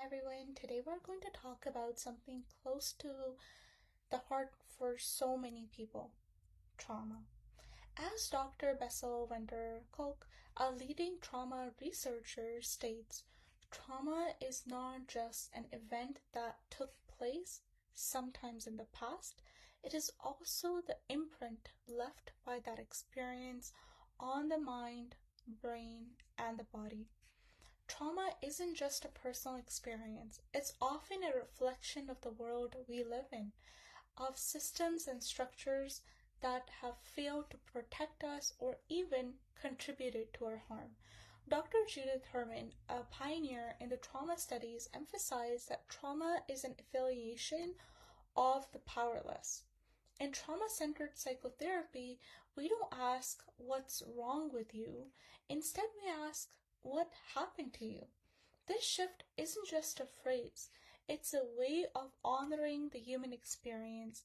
everyone. Today we're going to talk about something close to the heart for so many people: trauma. As Dr. Bessel Kolk, a leading trauma researcher, states, trauma is not just an event that took place sometimes in the past, it is also the imprint left by that experience on the mind, brain, and the body. Trauma isn't just a personal experience, it's often a reflection of the world we live in, of systems and structures that have failed to protect us or even contributed to our harm. Dr. Judith Herman, a pioneer in the trauma studies, emphasized that trauma is an affiliation of the powerless. In trauma-centered psychotherapy, we don't ask what's wrong with you. Instead, we ask what happened to you. This shift isn't just a phrase, it's a way of honoring the human experience.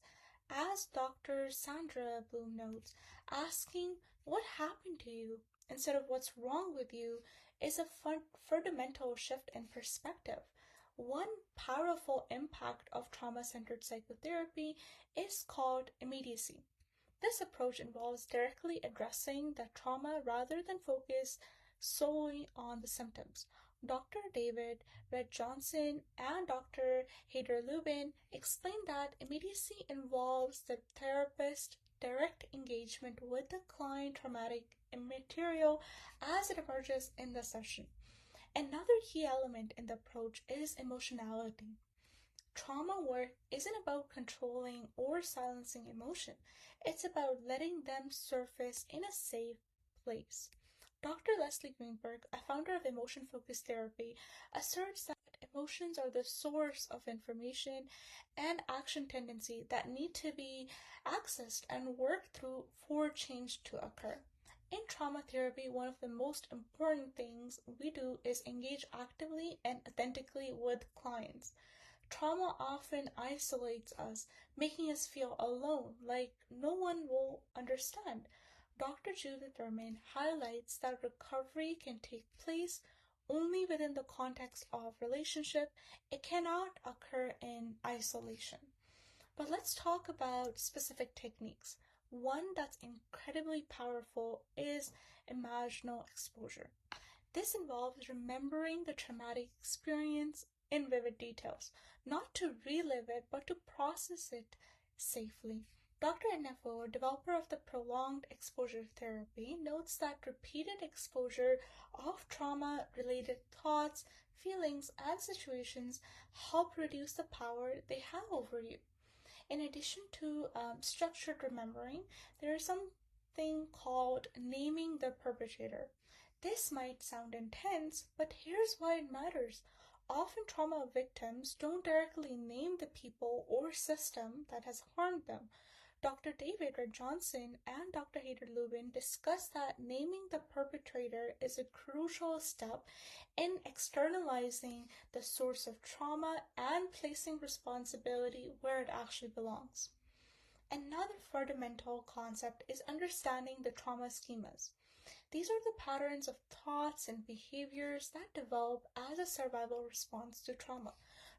As Dr. Sandra Bloom notes, asking what happened to you instead of what's wrong with you is a fundamental shift in perspective. One powerful impact of trauma-centered psychotherapy is called immediacy. This approach involves directly addressing the trauma rather than focus solely on the symptoms. Dr. David Red Johnson and Dr. Heider Lubin explained that immediacy involves the therapist's direct engagement with the client traumatic material as it emerges in the session. Another key element in the approach is emotionality. Trauma work isn't about controlling or silencing emotion. It's about letting them surface in a safe place. Dr. Leslie Greenberg, a founder of emotion-focused therapy, asserts that emotions are the source of information and action tendency that need to be accessed and worked through for change to occur. In trauma therapy, one of the most important things we do is engage actively and authentically with clients. Trauma often isolates us, making us feel alone, like no one will understand. Dr. Judith Herman highlights that recovery can take place only within the context of relationship. It cannot occur in isolation. But let's talk about specific techniques. One that's incredibly powerful is imaginal exposure. This involves remembering the traumatic experience in vivid details, not to relive it, but to process it safely. Dr. Neffo, developer of the prolonged exposure therapy, notes that repeated exposure of trauma-related thoughts, feelings, and situations help reduce the power they have over you. In addition to structured remembering, there is something called naming the perpetrator. This might sound intense, but here's why it matters. Often trauma victims don't directly name the people or system that has harmed them. Dr. David Red Johnson and Dr. Heider Lubin discuss that naming the perpetrator is a crucial step in externalizing the source of trauma and placing responsibility where it actually belongs. Another fundamental concept is understanding the trauma schemas. These are the patterns of thoughts and behaviors that develop as a survival response to trauma.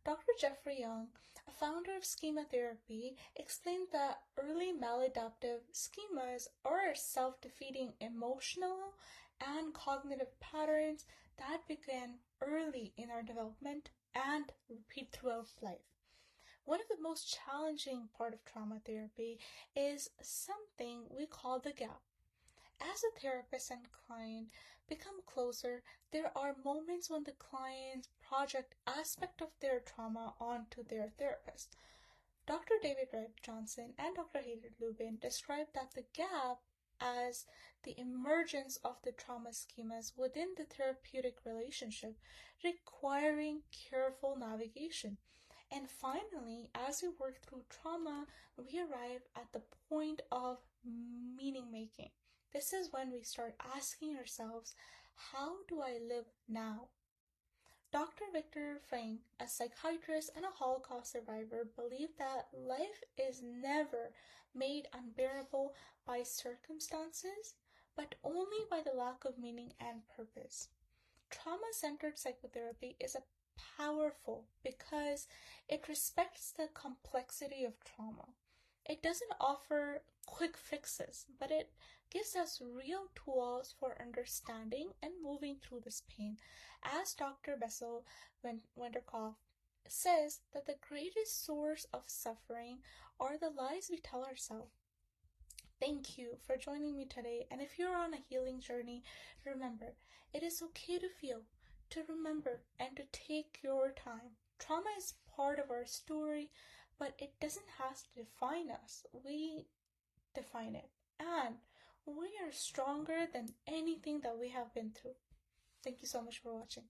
Dr. Jeffrey Young, a founder of schema therapy, explained that early maladaptive schemas are self-defeating emotional and cognitive patterns that began early in our development and repeat throughout life. One of the most challenging part of trauma therapy is something we call the gap. As a therapist and client become closer, there are moments when the clients project aspect of their trauma onto their therapist. Dr. David Red Johnson and Dr. Heider Lubin describe that the gap as the emergence of the trauma schemas within the therapeutic relationship, requiring careful navigation. And finally, as we work through trauma, we arrive at the point of meaning making. This is when we start asking ourselves, how do I live now? Dr. Viktor Frankl, a psychiatrist and a Holocaust survivor, believed that life is never made unbearable by circumstances, but only by the lack of meaning and purpose. Trauma-centered psychotherapy is a powerful because it respects the complexity of trauma. It doesn't offer quick fixes, but it gives us real tools for understanding and moving through this pain. As Dr. Bessel Wenderkoff says, that the greatest source of suffering are the lies we tell ourselves. Thank you for joining me today. And if you're on a healing journey, remember, it is okay to feel, to remember, and to take your time. Trauma is part of our story, but it doesn't have to define us. We define it. And we are stronger than anything that we have been through. Thank you so much for watching.